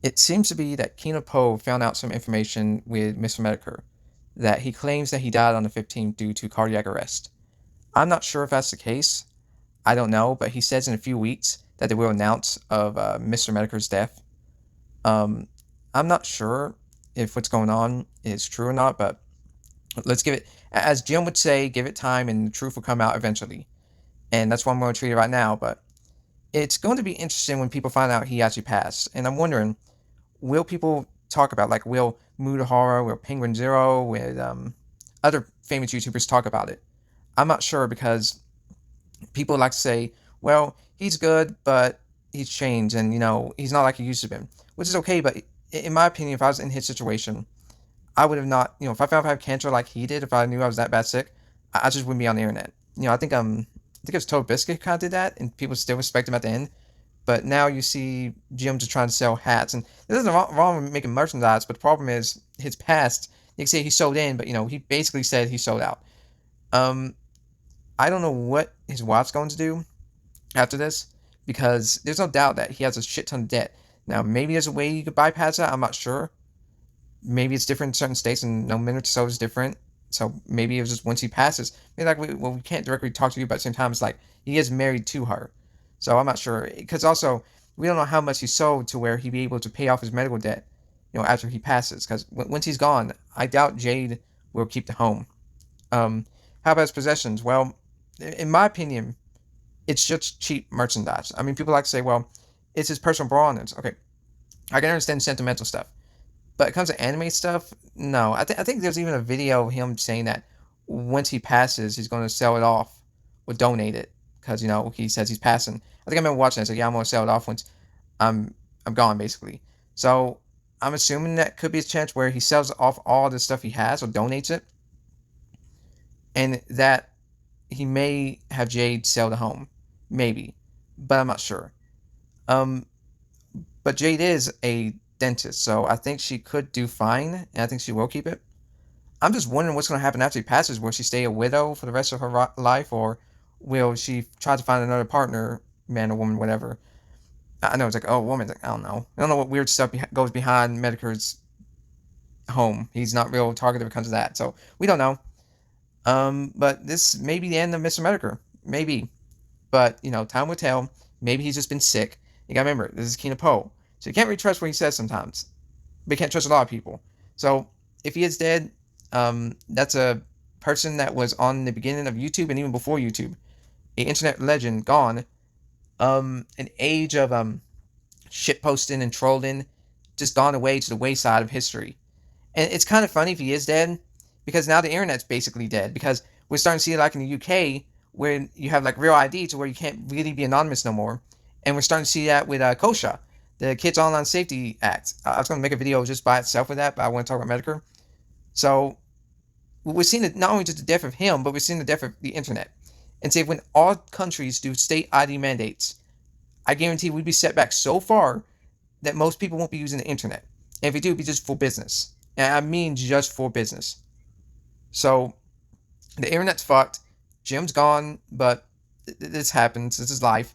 It seems to be that Kino Poe found out some information with Mr. Mediker that he claims that he died on the 15th due to cardiac arrest. I'm not sure if that's the case. I don't know, but he says in a few weeks that they will announce of Mr. Mediker's death. Um, I'm not sure if what's going on is true or not, but let's give it, as Jim would say, give it time and the truth will come out eventually. And that's why I'm going to treat it right now. But it's going to be interesting when people find out he actually passed. And I'm wondering, will people talk about, like, will Mudahara, will Penguin Zero, will other famous YouTubers talk about it? I'm not sure because people like to say, well, he's good, but he's changed and, he's not like he used to be, which is okay. But in my opinion, if I was in his situation, I would have not, if I found out I had cancer like he did, if I knew I was that bad sick, I just wouldn't be on the internet. I think it was Total Biscuit kind of did that, and people still respect him at the end. But now you see Jim just trying to sell hats, and there's nothing wrong with making merchandise. But the problem is his past. You can say he sold in, but he basically said he sold out. Um, I don't know what his wife's going to do after this because there's no doubt that he has a shit ton of debt. Now maybe there's a way you could bypass that. I'm not sure. Maybe it's different in certain states, and no minute so is different. So maybe it was just once he passes. Maybe like we can't directly talk to you, but at the same time, it's like he is married to her. So I'm not sure because also we don't know how much he sold to where he'd be able to pay off his medical debt. After he passes, because once he's gone, I doubt Jade will keep the home. How about his possessions? Well, in my opinion, it's just cheap merchandise. I mean, people like to say, well, it's his personal belongings. Okay, I can understand sentimental stuff. But it comes to anime stuff, no. I think there's even a video of him saying that once he passes, he's going to sell it off or donate it because he says he's passing. I think I remember watching it. So yeah, I'm going to sell it off once I'm I'm gone basically. So I'm assuming that could be a chance where he sells off all the stuff he has or donates it, and that he may have Jade sell the home, maybe, but I'm not sure. Um, but Jade is a dentist, so I think she could do fine, and I think she will keep it. I'm just wondering what's going to happen after he passes. Will she stay a widow for the rest of her life, or will she try to find another partner, man or woman, whatever? I know it's like, oh, woman. Like, I don't know. I don't know what weird stuff goes behind Mediker's home. He's not real targeted when it comes to that, so we don't know. But this may be the end of Mr. Mediker, maybe. But time will tell. Maybe he's just been sick. You gotta remember, this is Kina Poe, so you can't really trust what he says sometimes. But you can't trust a lot of people. So if he is dead, that's a person that was on the beginning of YouTube and even before YouTube, a internet legend gone. An age of shit posting and trolling, just gone away to the wayside of history. And it's kind of funny if he is dead, because now the internet's basically dead. Because we're starting to see it like in the UK, where you have like real ID to where you can't really be anonymous no more. And we're starting to see that with KOSHA, the Kids Online Safety Act. I was going to make a video just by itself with that, but I want to talk about Mediker. So we're seeing not only just the death of him, but we're seeing the death of the internet. And say when all countries do state ID mandates, I guarantee we'd be set back so far that most people won't be using the internet. And if we do, it'd be just for business. And I mean just for business. So the internet's fucked. Jim's gone, but this happens. This is life.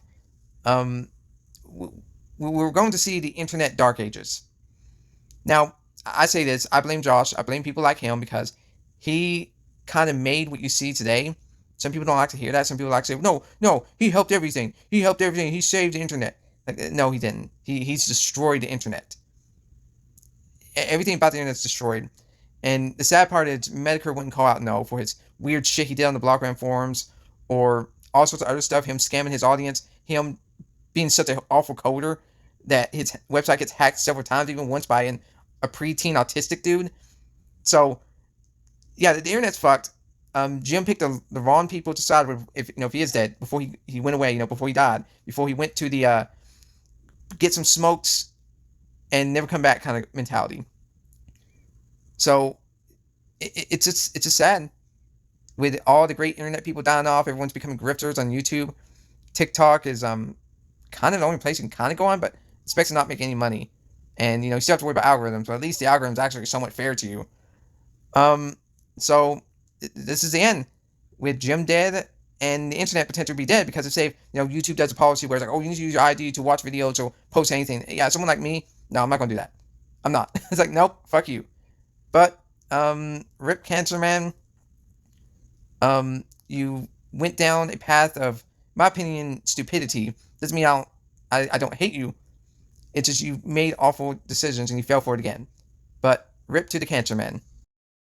Um, we're going to see the internet dark ages. Now, I say this. I blame Josh. I blame people like him because he kind of made what you see today. Some people don't like to hear that. Some people like to say, no, no, he helped everything. He helped everything. He saved the internet. Like, no, he didn't. He's destroyed the internet. Everything about the internet is destroyed. And the sad part is Mediker wouldn't call out no for his weird shit he did on the Blockgram forums or all sorts of other stuff, him scamming his audience, him being such an awful coder that his website gets hacked several times, even once by a preteen autistic dude. So, yeah, the internet's fucked. Jim picked the wrong people to side with if he is dead, before he went away, before he died, before he went to the get some smokes and never come back kind of mentality. So it's just sad with all the great internet people dying off. Everyone's becoming grifters on YouTube. TikTok is kind of the only place you can kind of go on, but expects to not make any money. And you still have to worry about algorithms, but at least the algorithm's actually somewhat fair to you. So this is the end with Jim dead and the internet potentially be dead because if say YouTube does a policy where it's like, oh, you need to use your ID to watch videos or post anything. Yeah, someone like me, No, I'm not gonna do that. I'm not. It's like, nope, fuck you. But, rip Cancer Man. You went down a path of, in my opinion, stupidity. Doesn't mean I don't hate you. It's just you made awful decisions and you fell for it again. But rip to the Cancer Man.